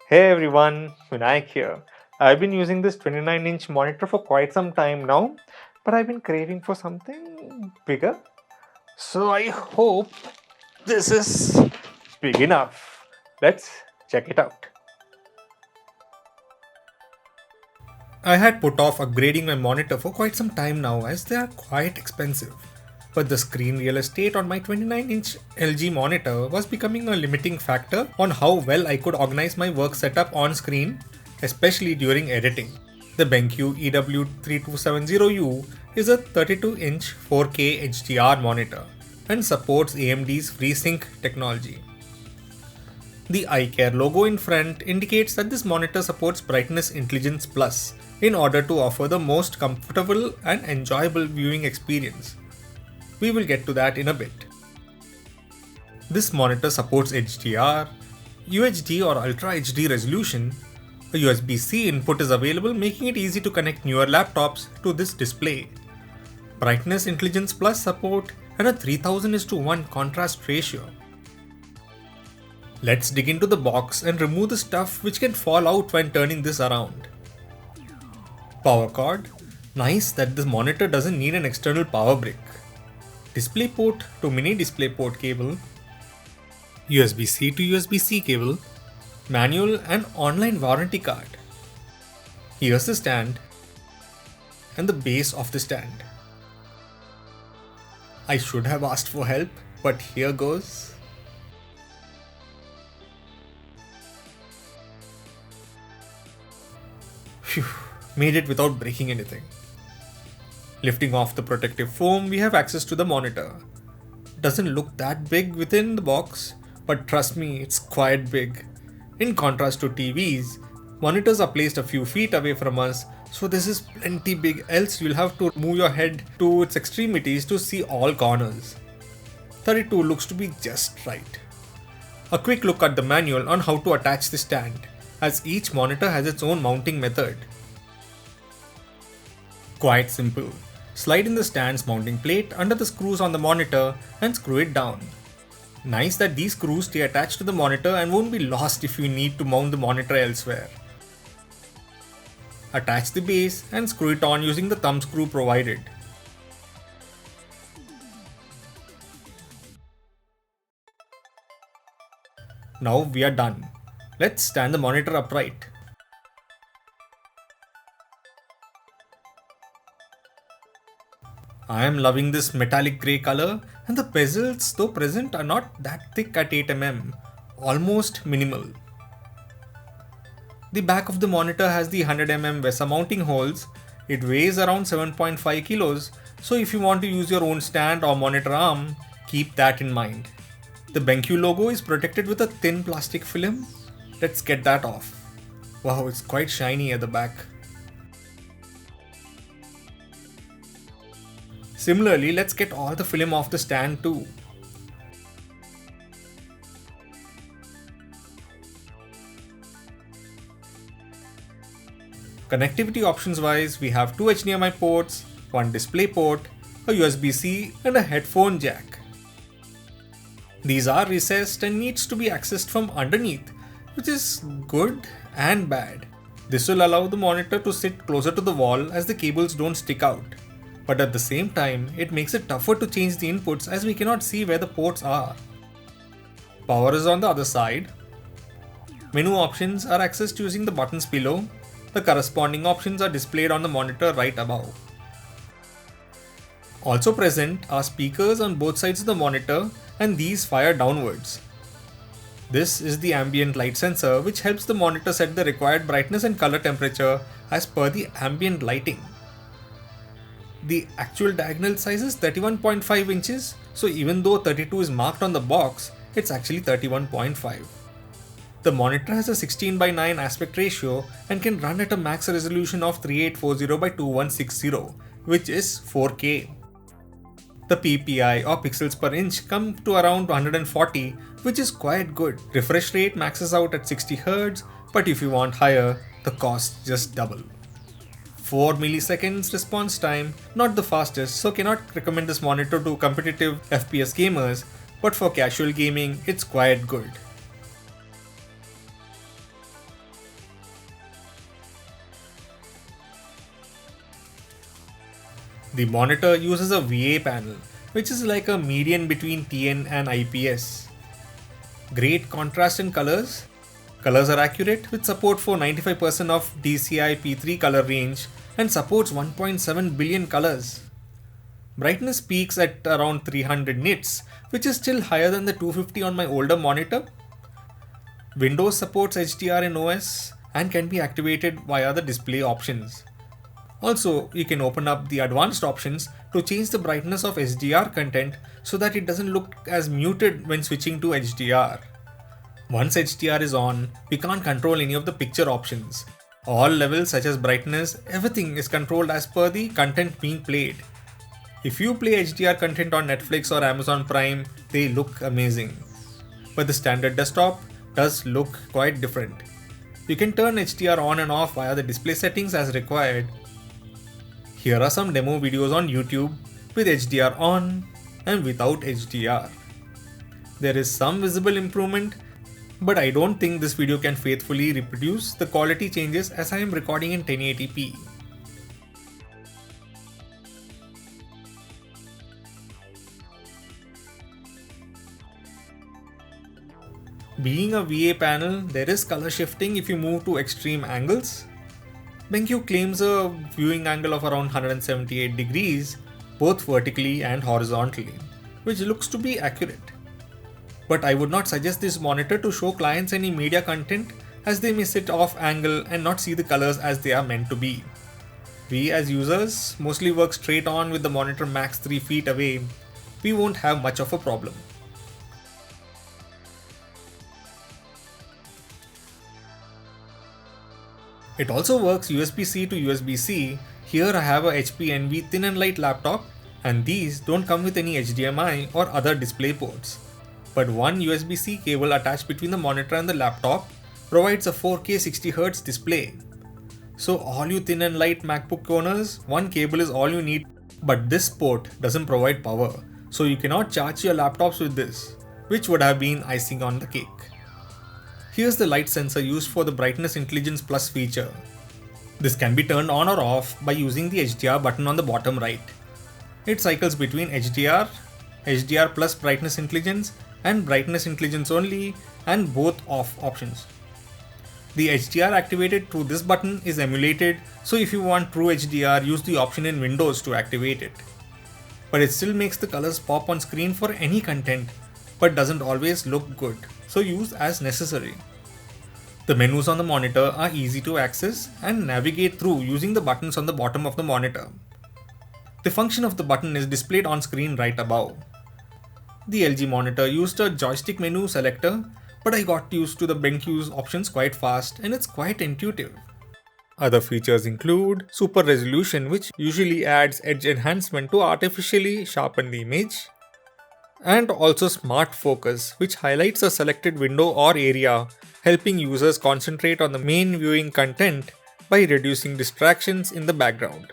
Hey everyone, Vinayak here. I've been using this 29-inch monitor for quite some time now, but I've been craving for something bigger. So I hope this is big enough. Let's check it out. I had put off upgrading my monitor for quite some time now as they are quite expensive. But the screen real estate on my 29-inch LG monitor was becoming a limiting factor on how well I could organize my work setup on screen, especially during editing. The BenQ EW3270U is a 32-inch 4K HDR monitor and supports AMD's FreeSync technology. The iCare logo in front indicates that this monitor supports Brightness Intelligence Plus in order to offer the most comfortable and enjoyable viewing experience. We will get to that in a bit. This monitor supports HDR, UHD or Ultra HD resolution. A USB-C input is available, making it easy to connect newer laptops to this display. Brightness Intelligence Plus support and a 3000:1 contrast ratio. Let's dig into the box and remove the stuff which can fall out when turning this around. Power cord. Nice that this monitor doesn't need an external power brick. DisplayPort to mini DisplayPort cable. USB-C to USB-C cable. Manual and online warranty card. Here's the stand and the base of the stand. I should have asked for help, but here goes. Phew, made it without breaking anything. Lifting off the protective foam, we have access to the monitor. Doesn't look that big within the box, but trust me, it's quite big. In contrast to TVs, monitors are placed a few feet away from us, so this is plenty big, else you'll have to move your head to its extremities to see all corners. 32 looks to be just right. A quick look at the manual on how to attach the stand, as each monitor has its own mounting method. Quite simple. Slide in the stand's mounting plate under the screws on the monitor and screw it down. Nice that these screws stay attached to the monitor and won't be lost if you need to mount the monitor elsewhere. Attach the base and screw it on using the thumb screw provided. Now we are done. Let's stand the monitor upright. I am loving this metallic grey color, and the bezels, though present, are not that thick at 8mm, almost minimal. The back of the monitor has the 100mm VESA mounting holes. It weighs around 7.5 kilos, so if you want to use your own stand or monitor arm, keep that in mind. The BenQ logo is protected with a thin plastic film. Let's get that off. Wow, it's quite shiny at the back. Similarly, let's get all the film off the stand too. Connectivity options wise, we have two HDMI ports, one display port, a USB-C and a headphone jack. These are recessed and needs to be accessed from underneath, which is good and bad. This will allow the monitor to sit closer to the wall as the cables don't stick out. But at the same time, it makes it tougher to change the inputs as we cannot see where the ports are. Power is on the other side. Menu options are accessed using the buttons below. The corresponding options are displayed on the monitor right above. Also present are speakers on both sides of the monitor, and these fire downwards. This is the ambient light sensor, which helps the monitor set the required brightness and color temperature as per the ambient lighting. The actual diagonal size is 31.5 inches, so even though 32 is marked on the box, it's actually 31.5. The monitor has a 16:9 aspect ratio and can run at a max resolution of 3840x2160, which is 4K. The PPI or pixels per inch come to around 140, which is quite good. Refresh rate maxes out at 60Hz, but if you want higher, the cost just double. 4 milliseconds response time, not the fastest, so cannot recommend this monitor to competitive FPS gamers, but for casual gaming, it's quite good. The monitor uses a VA panel, which is like a median between TN and IPS. Great contrast in colors. Colors are accurate with support for 95% of DCI P3 color range and supports 1.7 billion colors. Brightness peaks at around 300 nits, which is still higher than the 250 on my older monitor. Windows supports HDR in OS and can be activated via the display options. Also, you can open up the advanced options to change the brightness of HDR content so that it doesn't look as muted when switching to HDR. Once HDR is on, we can't control any of the picture options. All levels such as brightness, everything is controlled as per the content being played. If you play HDR content on Netflix or Amazon Prime, they look amazing. But the standard desktop does look quite different. You can turn HDR on and off via the display settings as required. Here are some demo videos on YouTube with HDR on and without HDR. There is some visible improvement, but I don't think this video can faithfully reproduce the quality changes as I am recording in 1080p. Being a VA panel, there is color shifting if you move to extreme angles. BenQ claims a viewing angle of around 178 degrees, both vertically and horizontally, which looks to be accurate. But I would not suggest this monitor to show clients any media content as they may sit off angle and not see the colors as they are meant to be. We as users mostly work straight on with the monitor max 3 feet away. We won't have much of a problem. It also works USB-C to USB-C. Here I have a HP Envy thin and light laptop, and these don't come with any HDMI or other display ports. But one USB-C cable attached between the monitor and the laptop provides a 4K 60Hz display. So all you thin and light MacBook owners, one cable is all you need, but this port doesn't provide power, so you cannot charge your laptops with this, which would have been icing on the cake. Here's the light sensor used for the Brightness Intelligence Plus feature. This can be turned on or off by using the HDR button on the bottom right. It cycles between HDR, HDR plus Brightness Intelligence, and Brightness Intelligence only, and both off options. The HDR activated through this button is emulated, so if you want true HDR, use the option in Windows to activate it. But it still makes the colors pop on screen for any content, but doesn't always look good, so use as necessary. The menus on the monitor are easy to access and navigate through using the buttons on the bottom of the monitor. The function of the button is displayed on screen right above. The LG monitor used a joystick menu selector, but I got used to the BenQ's options quite fast and it's quite intuitive. Other features include super resolution, which usually adds edge enhancement to artificially sharpen the image, and also smart focus, which highlights a selected window or area, helping users concentrate on the main viewing content by reducing distractions in the background.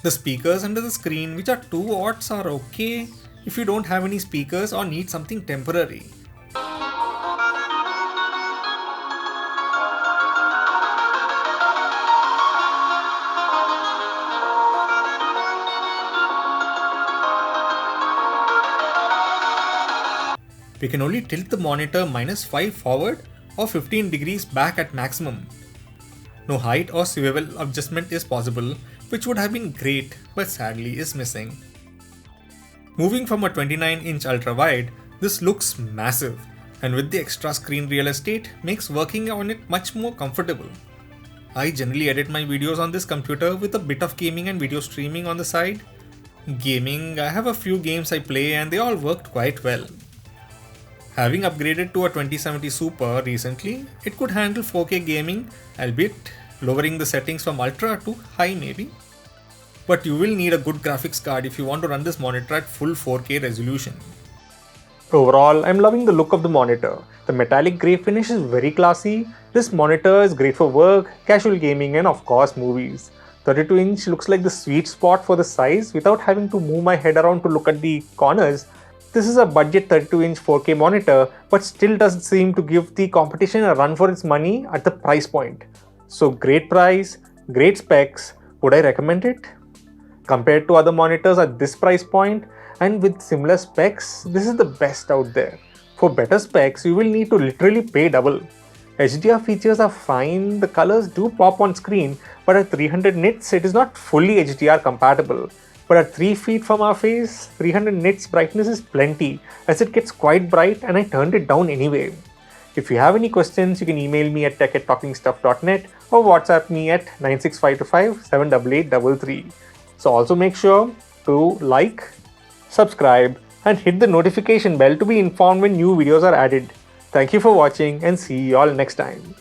The speakers under the screen, which are 2 watts, are okay if you don't have any speakers or need something temporary. We can only tilt the monitor -5 forward or 15 degrees back at maximum. No height or swivel adjustment is possible, which would have been great but sadly is missing. Moving from a 29-inch ultra-wide, this looks massive, and with the extra screen real estate makes working on it much more comfortable. I generally edit my videos on this computer with a bit of gaming and video streaming on the side. Gaming, I have a few games I play and they all worked quite well. Having upgraded to a 2070 Super recently, it could handle 4K gaming, albeit lowering the settings from ultra to high maybe. But you will need a good graphics card if you want to run this monitor at full 4K resolution. Overall, I'm loving the look of the monitor. The metallic grey finish is very classy. This monitor is great for work, casual gaming and of course movies. 32-inch looks like the sweet spot for the size without having to move my head around to look at the corners. This is a budget 32-inch 4K monitor, but still doesn't seem to give the competition a run for its money at the price point. So great price, great specs. Would I recommend it? Compared to other monitors at this price point and with similar specs, this is the best out there. For better specs, you will need to literally pay double. HDR features are fine, the colors do pop on screen, but at 300 nits it is not fully HDR compatible. But at 3 feet from our face, 300 nits brightness is plenty as it gets quite bright and I turned it down anyway. If you have any questions, you can email me at tech@talkingstuff.net or WhatsApp me at 96525 78833. So also make sure to like, subscribe and hit the notification bell to be informed when new videos are added. Thank you for watching and see you all next time.